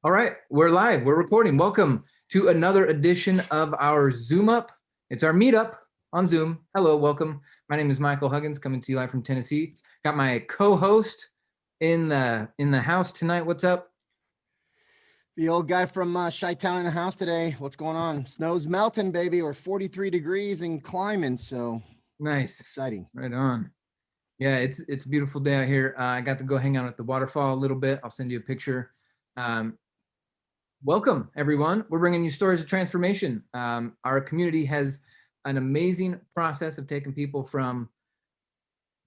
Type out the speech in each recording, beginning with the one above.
All right, we're live. We're recording. Welcome to another edition of our Zoomup. It's our meetup on Zoom. Hello, welcome. My name is Michael Huggins, coming to you live from Tennessee. Got my co-host in the house tonight. What's up? The old guy from Chi-Town in the house today. What's going on? Snow's melting, baby. We're 43 degrees and climbing, so Nice. exciting. Right on. Yeah, it's a beautiful day out here. I got to go hang out at the waterfall a little bit. I'll send you a picture. Welcome, everyone. We're bringing you stories of transformation. Our community has an amazing process of taking people from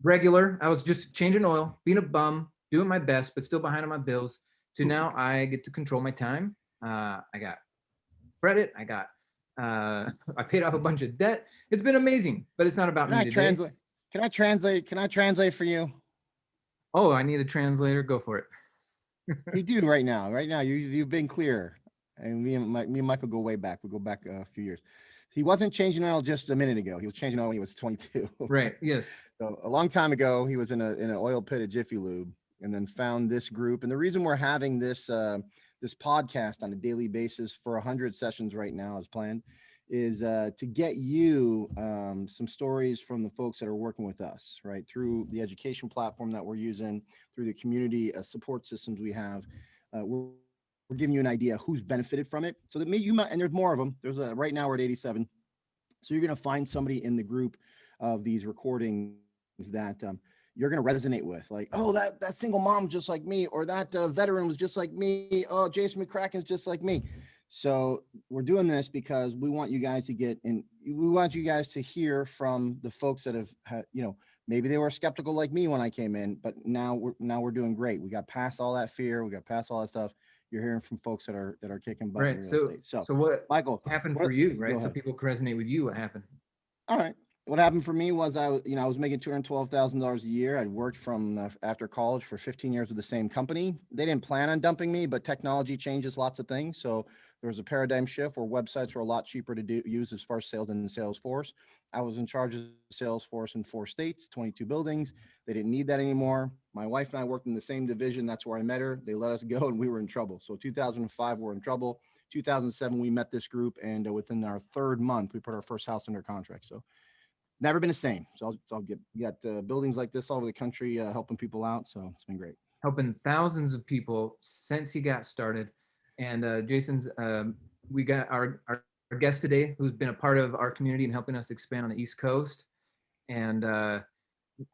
regular, I was just changing oil, being a bum, doing my best, but still behind on my bills, to now I get to control my time. I got credit. I paid off a bunch of debt. It's been amazing, but it's not about me today. Can I translate for you? Oh, I need a translator. Go for it. You do right now. You've been clear. And me and Michael go way back. We go back a few years. He wasn't changing oil just a minute ago. He was changing oil when he was 22. Right. Yes. So a long time ago, he was in an oil pit at Jiffy Lube, and then found this group. And the reason we're having this this podcast on a daily basis for 100 sessions right now as planned is to get you some stories from the folks that are working with us, right, through the education platform that we're using, through the community support systems we have. We're giving you an idea who's benefited from it, so that you might, and there's more of them. There's right now we're at 87, so you're going to find somebody in the group of these recordings that you're going to resonate with, like, oh, that single mom just like me, or that veteran was just like me. Oh, Jason McCracken's just like me. So we're doing this because we want you guys to get in. We want you guys to hear from the folks that have, maybe they were skeptical like me when I came in, but now we're doing great. We got past all that fear. We got past all that stuff. You're hearing from folks that are kicking butt in real estate. So what, Michael, happened for you, right? So people can resonate with you. What happened? All right. What happened for me was I was making $212,000 a year. I'd worked from after college for 15 years with the same company. They didn't plan on dumping me, but technology changes lots of things. So there was a paradigm shift where websites were a lot cheaper to use as far as sales than Salesforce. I was in charge of Salesforce in 4 states, 22 buildings. They didn't need that anymore. My wife and I worked in the same division. That's where I met her. They let us go and we were in trouble. So 2005, we're in trouble. 2007, we met this group, and within our 3rd month, we put our first house under contract. So never been the same. So I'll get buildings like this all over the country, helping people out. So it's been great. Helping thousands of people since he got started. And Jason's, we got our guest today, who's been a part of our community and helping us expand on the East Coast. And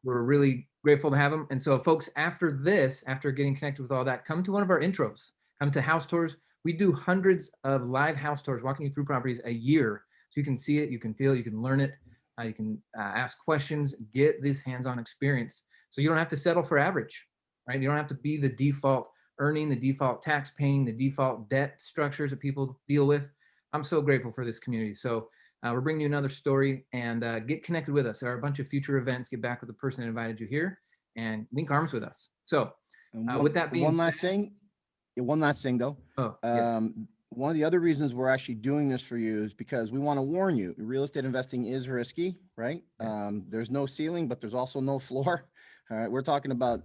we're really grateful to have him. And so folks, after getting connected with all that, come to one of our intros, come to house tours. We do hundreds of live house tours, walking you through properties a year. So you can see it, you can feel it, you can learn it. You can ask questions, get this hands-on experience. So you don't have to settle for average, right? You don't have to be the default earning, the default tax paying, the default debt structures that people deal with. I'm so grateful for this community. So we're bringing you another story, and get connected with us. There are a bunch of future events. Get back with the person that invited you here and link arms with us. So with that being said, one last thing though. Oh, yes. One of the other reasons we're actually doing this for you is because we want to warn you, real estate investing is risky, right? Yes. There's no ceiling, but there's also no floor. All right. We're talking about,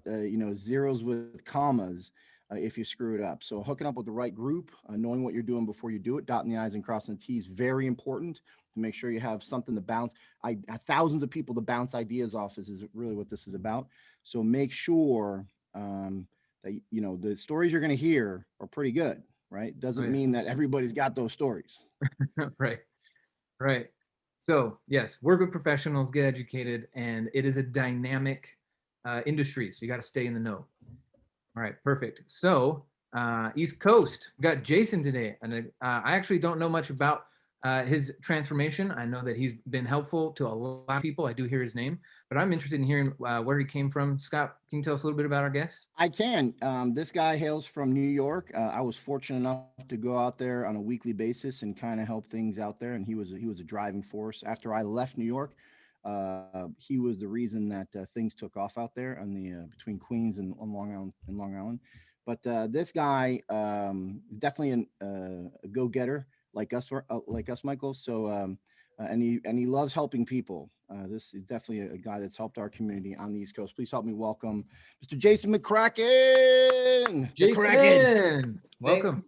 zeros with commas if you screw it up. So hooking up with the right group, knowing what you're doing before you do it, dotting the I's and crossing the T's, very important to make sure you have something to bounce. Thousands of people to bounce ideas off is really what this is about. So make sure that, the stories you're going to hear are pretty good. Right. Doesn't mean that everybody's got those stories. Right. So yes, work with professionals, get educated, and it is a dynamic industry. So you got to stay in the know. All right, perfect. So East Coast, we got Jason today, and I actually don't know much about his transformation. I know that he's been helpful to a lot of people. I do hear his name, but I'm interested in hearing where he came from. Scott, can you tell us a little bit about our guest? I can. This guy hails from New York. I was fortunate enough to go out there on a weekly basis and kind of help things out there. And he was a driving force. After I left New York, he was the reason that things took off out there on the between Queens and Long Island. But this guy definitely a go-getter. Like us, Michael. So, and he loves helping people. This is definitely a guy that's helped our community on the East Coast. Please help me welcome Mr. Jason McCracken. Jason, Thank Welcome.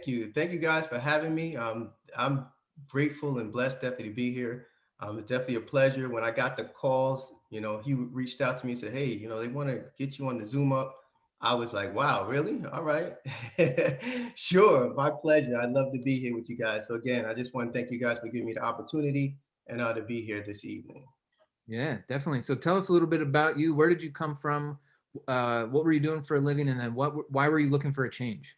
you. Thank you guys for having me. I'm grateful and blessed definitely to be here. It's definitely a pleasure. When I got the calls, he reached out to me and said, hey, they want to get you on the Zoom up. I was like, wow, really? All right. Sure. My pleasure. I'd love to be here with you guys. So again, I just want to thank you guys for giving me the opportunity and to be here this evening. Yeah, definitely. So tell us a little bit about you. Where did you come from? What were you doing for a living? And then why were you looking for a change?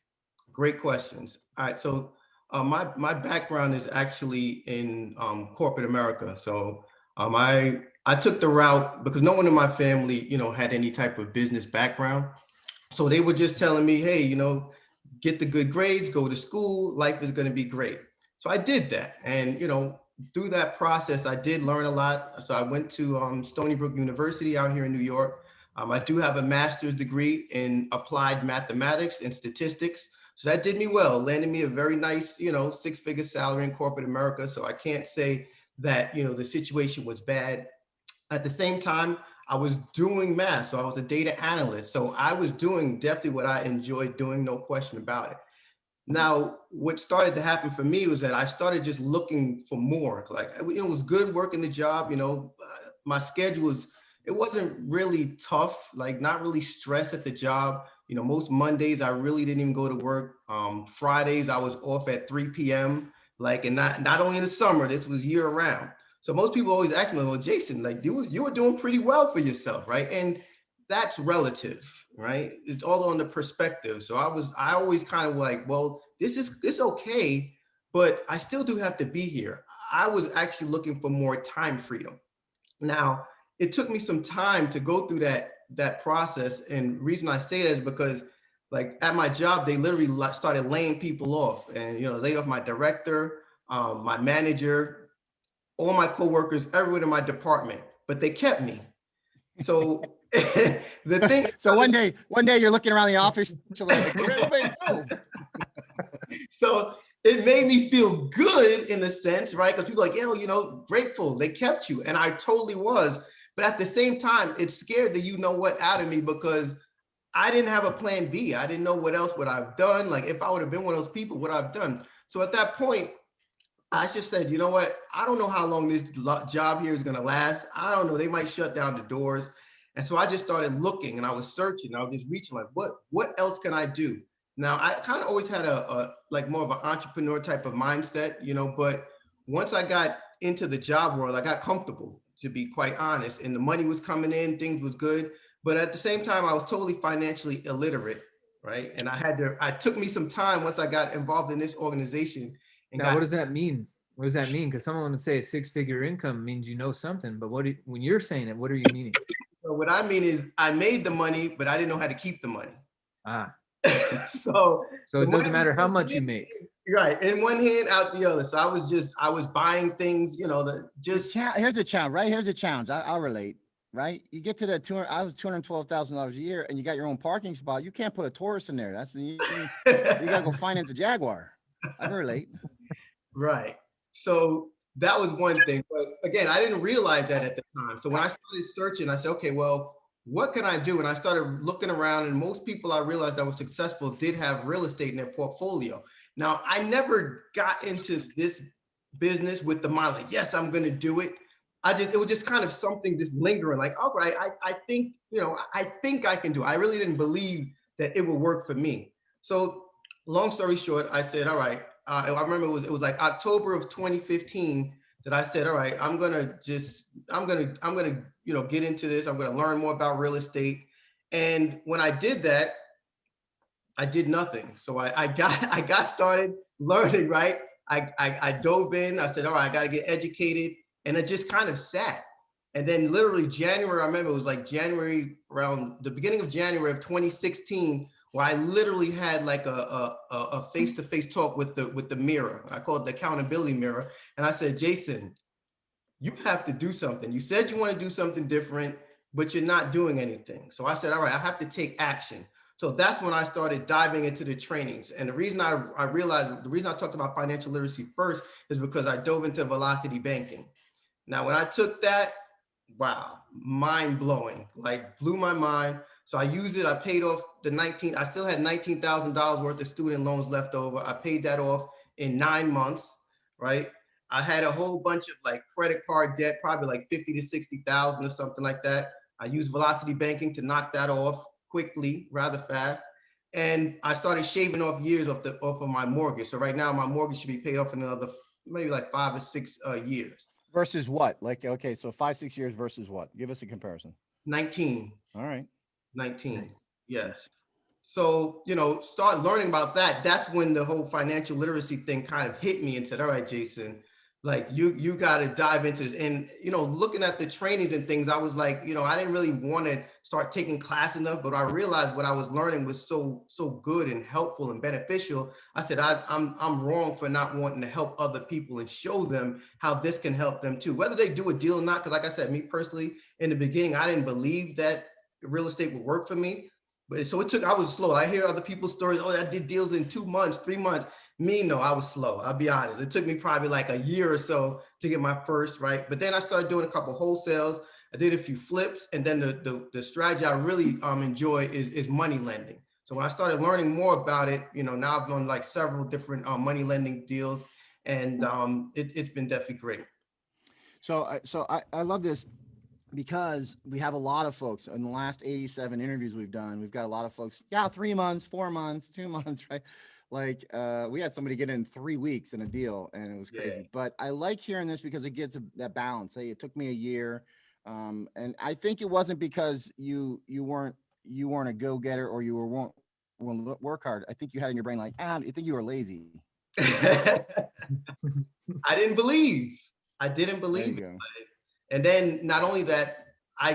Great questions. All right, so my background is actually in corporate America. So I took the route because no one in my family, had any type of business background. So they were just telling me, hey, get the good grades, go to school, life is going to be great. So I did that, and through that process, I did learn a lot. So I went to Stony Brook University out here in New York. I do have a master's degree in applied mathematics and statistics. So that did me well, landed me a very nice, six-figure salary in corporate America. So I can't say that, the situation was bad. At the same time, I was doing math. So I was a data analyst. So I was doing definitely what I enjoyed doing, no question about it. Now, what started to happen for me was that I started just looking for more. Like, it was good working the job. My schedule it wasn't really tough, like not really stressed at the job. Most Mondays I really didn't even go to work. Fridays I was off at 3 p.m. Like, and not only in the summer, this was year round. So most people always ask me, well, Jason, like you were doing pretty well for yourself, right? And that's relative, right? It's all on the perspective. So I always kind of like, well, it's okay, but I still do have to be here. I was actually looking for more time freedom. Now, it took me some time to go through that process. And reason I say that is because like at my job, they literally started laying people off, and laid off my director, my manager, all my coworkers, everyone in my department, but they kept me. So the thing. So one day you're looking around the office, you're like, where'd everybody go? So it made me feel good in a sense, right? Because people are like, grateful they kept you. And I totally was. But at the same time, it scared the what out of me because I didn't have a plan B. I didn't know what else would I've done. Like if I would have been one of those people, what I've done. So at that point, I just said, you know what? I don't know how long this job here is going to last. I don't know. They might shut down the doors. And so I just started looking and I was searching. I was just reaching like, what else can I do? Now, I kind of always had a like more of an entrepreneur type of mindset, but once I got into the job world, I got comfortable, to be quite honest, and the money was coming in, things was good. But at the same time, I was totally financially illiterate, right? And I took me some time once I got involved in this organization. And Now, what does that mean? What does that mean? Because someone would say a six-figure income means something, but when you're saying it, what are you meaning? So what I mean is I made the money, but I didn't know how to keep the money. Ah. So it doesn't matter how much you make. Right. In one hand, out the other. So I was buying things, Here's a challenge, right? Here's a challenge. I'll relate, right? You get to the I was $212,000 a year and you got your own parking spot. You can't put a Taurus in there. You gotta go finance a Jaguar. I can relate. Right. So that was one thing. But again, I didn't realize that at the time. So when I started searching, I said, okay, well, what can I do? And I started looking around, and most people I realized that were successful did have real estate in their portfolio. Now, I never got into this business with the mind like, yes, I'm going to do it. It was just kind of something just lingering, like, all right, I think, I think I can do it. I really didn't believe that it would work for me. So long story short, I said, all right, I remember it was like October of 2015 that I said, all right, I'm gonna get into this. I'm gonna learn more about real estate. And when I did that, I did nothing. So I got started learning, right? I dove in. I said, all right, I got to get educated, and it just kind of sat. And then literally January, I remember it was like January, around the beginning of January of 2016, where I literally had like a face-to-face talk with the mirror. I call it the accountability mirror. And I said, Jason, you have to do something. You said you want to do something different, but you're not doing anything. So I said, all right, I have to take action. So that's when I started diving into the trainings. And the reason I realized, the reason I talked about financial literacy first is because I dove into velocity banking. Now, when I took that, wow, mind blowing, like blew my mind. So I used it. I paid off I still had $19,000 worth of student loans left over. I paid that off in 9 months, right? I had a whole bunch of like credit card debt, probably like 50 to 60,000 or something like that. I used Velocity Banking to knock that off quickly, rather fast. And I started shaving off years off of my mortgage. So right now my mortgage should be paid off in another maybe like 5 or 6 years. Versus what? Like, okay, so 5, 6 years versus what? Give us a comparison. 19. All right. 19. Nice. Yes. So, start learning about that. That's when the whole financial literacy thing kind of hit me and said, all right, Jason, like you got to dive into this. And, looking at the trainings and things, I was like, I didn't really want to start taking class enough, but I realized what I was learning was so good and helpful and beneficial. I said, I'm wrong for not wanting to help other people and show them how this can help them too, whether they do a deal or not. Cause like I said, me personally, in the beginning, I didn't believe that real estate would work for me. But so I was slow. I hear other people's stories. Oh, I did deals in 2 months, 3 months. Me, no, I was slow. I'll be honest. It took me probably like a year or so to get my first, right? But then I started doing a couple wholesales. I did a few flips. And then the strategy I really enjoy is money lending. So when I started learning more about it, now I've done like several different money lending deals. And it's been definitely great. So I love this, because we have a lot of folks in the last 87 interviews we've done. We've got a lot of folks, 3 months, 4 months, 2 months, right? Like we had somebody get in 3 weeks in a deal, and it was crazy. Yeah. But I like hearing this because it gets that balance. Hey, it took me a year. And I think it wasn't because you weren't a go-getter, or you won't work hard. I think you had in your brain like, I think you were lazy. I didn't believe it. And then not only that, I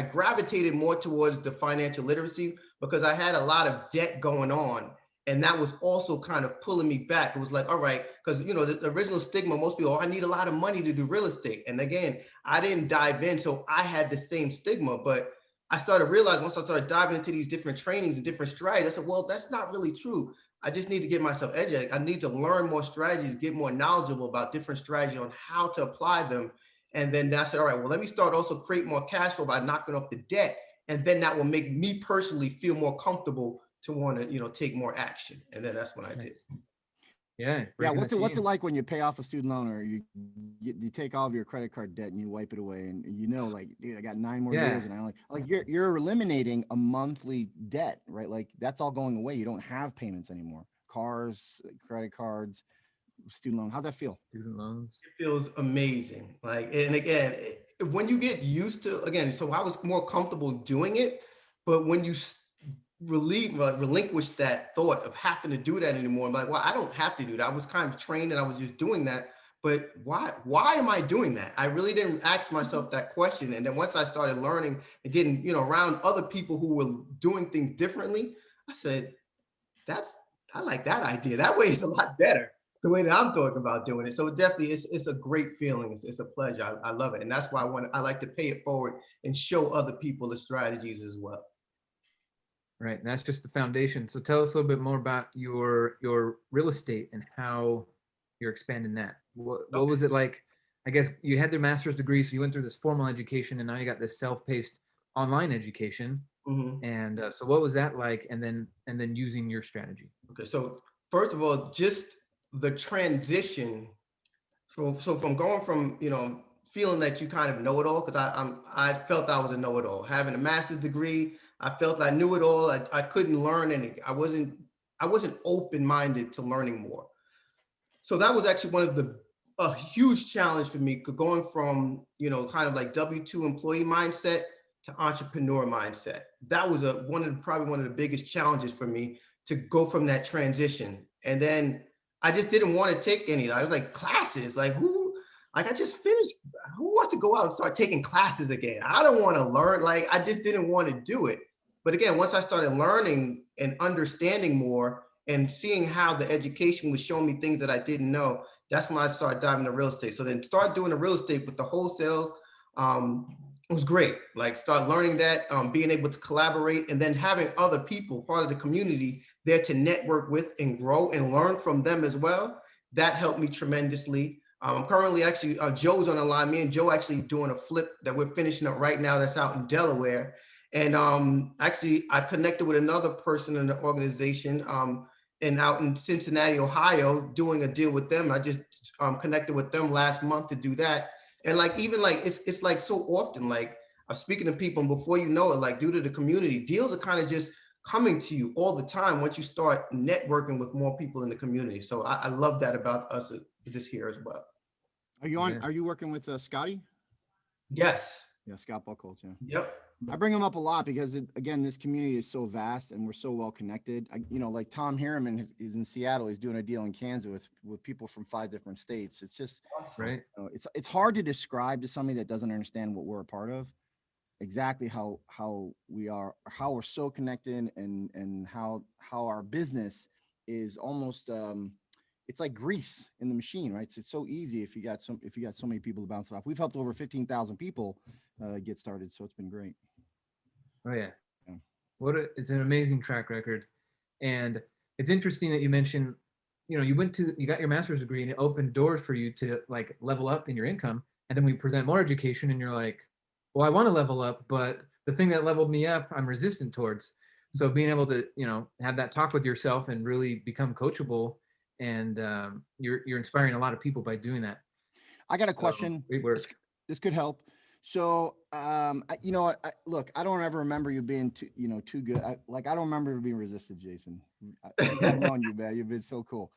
gravitated more towards the financial literacy because I had a lot of debt going on. And that was also kind of pulling me back. It was like, all right, because, the original stigma, most people, I need a lot of money to do real estate. And again, I didn't dive in. So I had the same stigma, but I started realizing once I started diving into these different trainings and different strategies, I said, well, that's not really true. I just need to get myself educated. I need to learn more strategies, get more knowledgeable about different strategies on how to apply them. And then I said, all right, well, let me start also create more cash flow by knocking off the debt. And then that will make me personally feel more comfortable to want to, take more action. And then that's when I did. Yeah. What's it like when you pay off a student loan, or you take all of your credit card debt and you wipe it away, and like, dude, I got 9 more years, and I like you're eliminating a monthly debt, right? Like that's all going away. You don't have payments anymore. Cars, credit cards, student loan. How's that feel? Student loans. It feels amazing. Like, and again, when you get used to, so I was more comfortable doing it, but when you relinquish that thought of having to do that anymore, I'm like, well, I don't have to do that. I was kind of trained and I was just doing that. But why am I doing that? I really didn't ask myself that question. And then once I started learning and getting, around other people who were doing things differently, I said, I like that idea. That way it's a lot better, the way that I'm talking about doing it. So definitely it's a great feeling. It's a pleasure. I love it. And that's why I like to pay it forward and show other people the strategies as well. Right. And that's just the foundation. So tell us a little bit more about your real estate and how you're expanding that. What was it like? I guess you had the master's degree, so you went through this formal education, and now you got this self-paced online education. Mm-hmm. And so what was that like? And then using your strategy. Okay. So first of all, just the transition. So from going from, feeling that you kind of know it all, because I felt I was a know-it-all. Having a master's degree, I felt I knew it all. I couldn't learn any. I wasn't open-minded to learning more. So that was actually a huge challenge for me, going from, kind of like W-2 employee mindset to entrepreneur mindset. That was probably one of the biggest challenges for me, to go from that transition. And then I just didn't want to take any. I was like, classes, like I just finished. Who wants to go out and start taking classes again? I don't want to learn. Like, I just didn't want to do it. But again, once I started learning and understanding more and seeing how the education was showing me things that I didn't know, that's when I started diving into real estate. So then start doing the real estate with the wholesales. It was great. Like, start learning that, being able to collaborate, and then having other people, part of the community, there to network with and grow and learn from them as well. That helped me tremendously. I'm currently actually, Joe's on the line. Me and Joe actually doing a flip that we're finishing up right now that's out in Delaware. And actually, I connected with another person in the organization and out in Cincinnati, Ohio, doing a deal with them. I just connected with them last month to do that. And like, even like, it's like so often, like I'm speaking to people and before you know it, like due to the community, deals are kind of just coming to you all the time once you start networking with more people in the community. So I love that about us this here as well. Are you on? Yeah. Are you working with Scotty? Yes. Yeah, Scott Buchholz. Yeah. Yep. I bring him up a lot because again, this community is so vast and we're so well connected. Like Tom Harriman is in Seattle. He's doing a deal in Kansas with people from 5 different states. It's just, Right. it's hard to describe to somebody that doesn't understand what we're a part of, exactly how we are, how we're so connected, and how our business is almost it's like grease in the machine, right? It's so easy if you got so many people to bounce it off. We've helped over 15,000 people get started, so it's been great. Oh yeah. Yeah. It's an amazing track record. And it's interesting that you mentioned, you got your master's degree and it opened doors for you to like level up in your income. And then we present more education and you're like, well, I want to level up, but the thing that leveled me up, I'm resistant towards. So being able to, have that talk with yourself and really become coachable, and you're inspiring a lot of people by doing that. I got a question. Great work. This could help. So, you know what? Look, I don't ever remember you being too good. I don't remember you being resistant, Jason. I've known you, man. You've been so cool.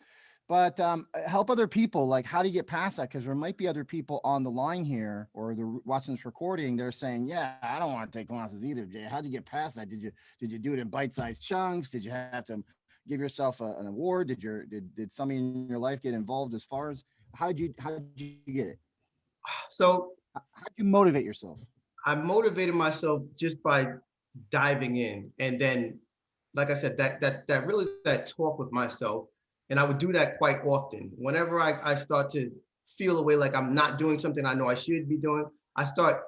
But help other people. Like, how do you get past that? Because there might be other people on the line here, or they're watching this recording. They're saying, "Yeah, I don't want to take classes either, Jay. How'd you get past that? Did you do it in bite-sized chunks? Did you have to give yourself an award? Did somebody in your life get involved? As far as how did you get it? So How'd you motivate yourself? I motivated myself just by diving in. And then, like I said, that really that talk with myself. And I would do that quite often. Whenever I start to feel a way like I'm not doing something I know I should be doing, I start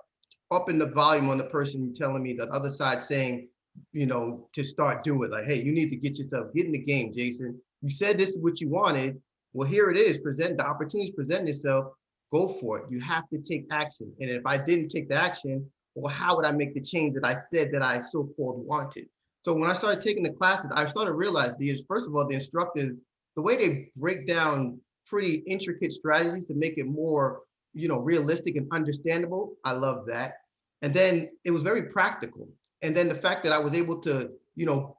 upping the volume on the person telling me, the other side saying, to start doing it. Like, hey, you need to get in the game, Jason. You said this is what you wanted. Well, here it is. The opportunities present itself. Go for it. You have to take action. And if I didn't take the action, well, how would I make the change that I said that I so-called wanted? So when I started taking the classes, I started to realize first of all, the instructors, the way they break down pretty intricate strategies to make it more, realistic and understandable. I love that. And then it was very practical. And then the fact that I was able to,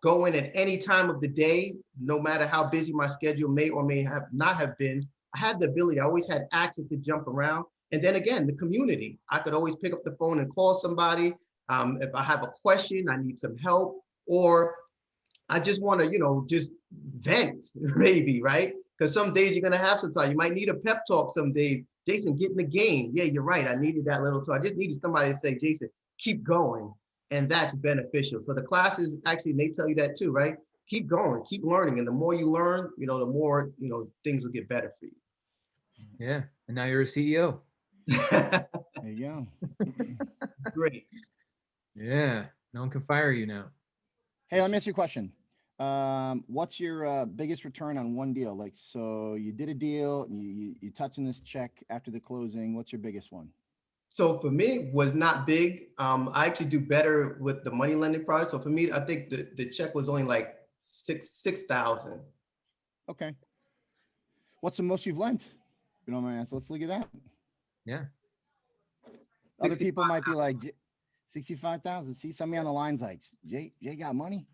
go in at any time of the day, no matter how busy my schedule may or may have not have been, I had the ability, I always had access to jump around. And then again, the community, I could always pick up the phone and call somebody. If I have a question, I need some help, or I just want to, just vent maybe, right? Because some days you're going to have some time. You might need a pep talk some days. Jason, get in the game. Yeah, you're right. I needed that little talk. I just needed somebody to say, Jason, keep going. And that's beneficial. So the classes, actually, they tell you that too, right? Keep going, keep learning. And the more you learn, the more, things will get better for you. Yeah. And now you're a CEO. There you go. Great. Yeah. No one can fire you now. Hey, let me ask you a question. What's your biggest return on one deal? Like, so you did a deal, you touching this check after the closing. What's your biggest one? So for me, it was not big. I actually do better with the money lending product. So for me, I think the check was only like 6,000. Okay. What's the most you've lent? You know what I mean? So let's look at that. Yeah. Other people might be like 65,000. See, somebody on the line's like, Jay got money.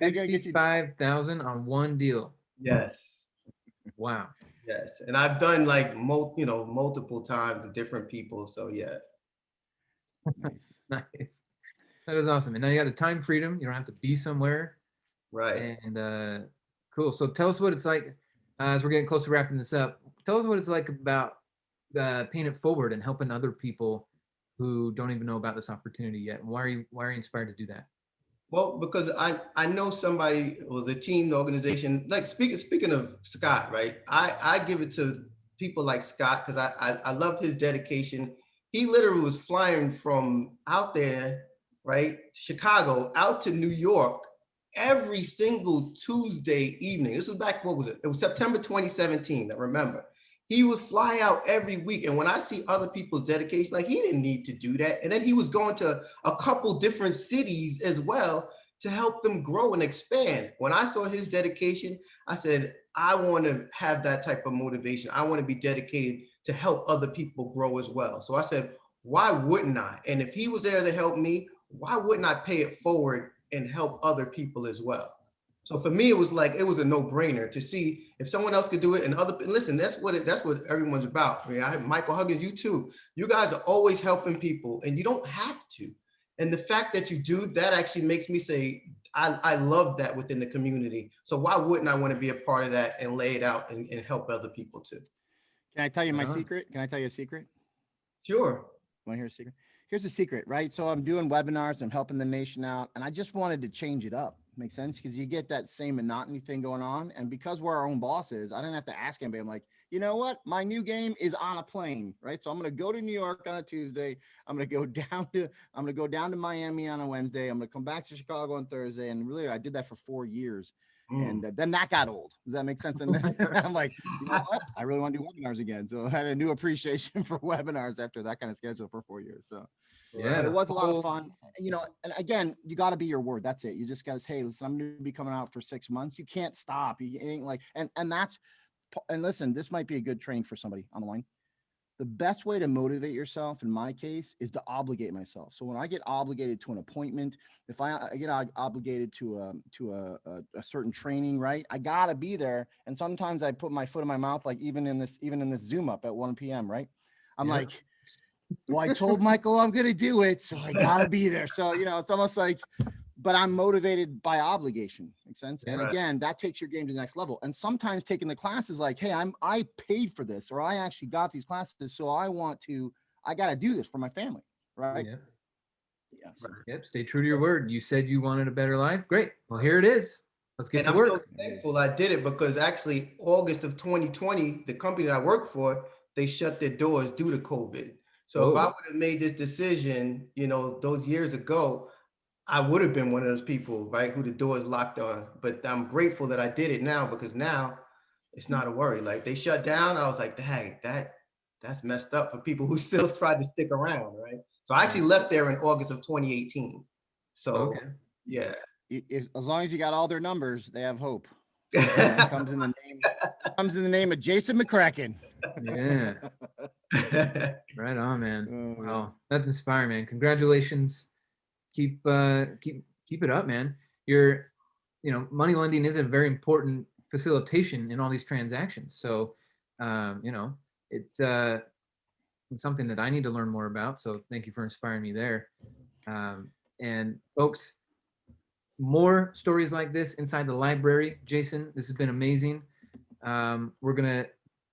65,000 on one deal. Yes. Wow. Yes. And I've done like multiple times with different people. So yeah. Nice. Nice. That is awesome. And now you got a time freedom. You don't have to be somewhere. Right. And cool. So tell us what it's like as we're getting close to wrapping this up. Tell us what it's like about paying it forward and helping other people who don't even know about this opportunity yet. And why are you inspired to do that? Well, because I know somebody, or the team, the organization, like speaking of Scott, right? I give it to people like Scott because I love his dedication. He literally was flying from out there, right, Chicago, out to New York every single Tuesday evening. This was back, what was it? It was September 2017, I remember. he would fly out every week. And when I see other people's dedication, like he didn't need to do that. And then he was going to a couple different cities as well to help them grow and expand. When I saw his dedication, I said, I want to have that type of motivation. I want to be dedicated to help other people grow as well. So I said, why wouldn't I? And if he was there to help me, why wouldn't I pay it forward and help other people as well? So for me, it was a no-brainer to see if someone else could do it. And listen, that's what everyone's about. I mean, Michael Huggins, you too. You guys are always helping people, and you don't have to. And the fact that you do, that actually makes me say, I love that within the community. So why wouldn't I want to be a part of that and lay it out and help other people too? Can I tell you my secret? Can I tell you a secret? Sure. Want to hear a secret? Here's the secret, right? So I'm doing webinars, I'm helping the nation out, and I just wanted to change it up. Makes sense? Because you get that same monotony thing going on. And because we're our own bosses, I didn't have to ask anybody. I'm like, you know what? My new game is on a plane, right? So I'm going to go to New York on a Tuesday. I'm going to go down to Miami on a Wednesday. I'm going to come back to Chicago on Thursday. And really, I did that for 4 years. And then that got old. Does that make sense? And then I'm like, you know what? I really want to do webinars again. So I had a new appreciation for webinars after that kind of schedule for 4 years. So Yeah, but it was a lot of fun, you know, and again, you got to be your word. That's it. You just got to say, hey, listen, I'm going to be coming out for 6 months. You can't stop. You ain't like, and listen, this might be a good train for somebody on the line. The best way to motivate yourself, in my case, is to obligate myself. So when I get obligated to an appointment, if I get obligated to a certain training, right, I gotta be there. And sometimes I put my foot in my mouth, like even in this Zoomup at 1 p.m. Right, I'm like, well, I told Michael I'm gonna do it, so I gotta be there. So you know, it's almost like, but I'm motivated by obligation. Makes sense? And again, that takes your game to the next level. And sometimes taking the class is like, hey, I paid for this, or I actually got these classes, so I got to do this for my family, right? Yeah. Yes. Yep. Stay true to your word. You said you wanted a better life. Great. Well, here it is. Let's get to work. I'm so thankful I did it, because actually August of 2020, the company that I work for, they shut their doors due to COVID. So if I would have made this decision, you know, those years ago, I would have been one of those people, right, who the doors locked on. But I'm grateful that I did it now, because now it's not a worry. Like they shut down, I was like, dang, that's messed up for people who still tried to stick around, right? So I actually left there in August of 2018. So yeah. As long as you got all their numbers, they have hope. That comes in the name of Jason McCracken. Yeah. Right on, man. Wow, that's inspiring, man. Congratulations. Keep it up, man. Money lending is a very important facilitation in all these transactions. So, it's something that I need to learn more about. So thank you for inspiring me there. And folks, more stories like this inside the library. Jason, this has been amazing. We're gonna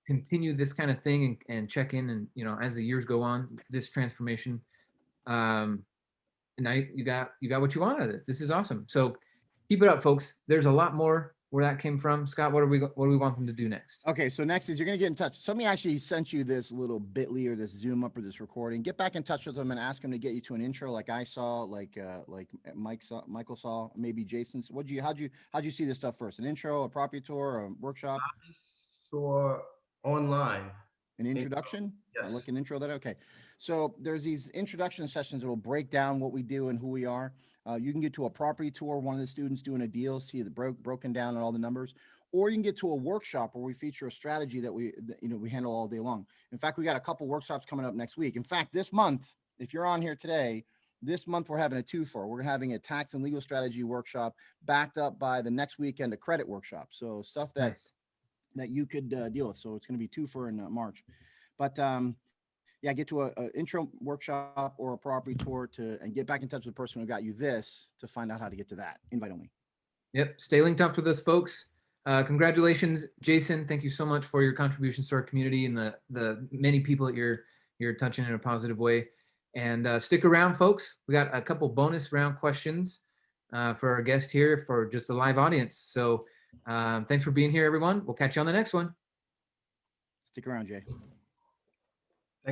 continue this kind of thing and check in, and as the years go on, this transformation. And now you got what you want out of this. This is awesome. So keep it up, folks. There's a lot more where that came from. Scott, what do we want them to do next? Okay, so next is you're gonna get in touch. Somebody actually sent you this little Bitly or this Zoomup or this recording. Get back in touch with them and ask them to get you to an intro, like I saw, like Michael saw, maybe Jason's. How'd you see this stuff first? An intro, a property tour, a workshop? I saw online. An introduction? Yes. Like an intro that, okay. So there's these introduction sessions that will break down what we do and who we are. You can get to a property tour, one of the students doing a deal, see the broken down and all the numbers, or you can get to a workshop where we feature a strategy that we handle all day long. In fact, we got a couple workshops coming up next week. In fact, this month, if you're on here today, this month we're having a 2-for. We're having a tax and legal strategy workshop backed up by the next weekend, a credit workshop. So stuff that you could deal with. So it's going to be 2-for in March. But yeah, get to a intro workshop or a property tour and get back in touch with the person who got you this to find out how to get to that. Invite only. Yep. Stay linked up with us, folks. Congratulations, Jason. Thank you so much for your contributions to our community and the many people that you're touching in a positive way. And stick around, folks. We got a couple bonus round questions for our guest here for just the live audience. So thanks for being here, everyone. We'll catch you on the next one. Stick around, Jay.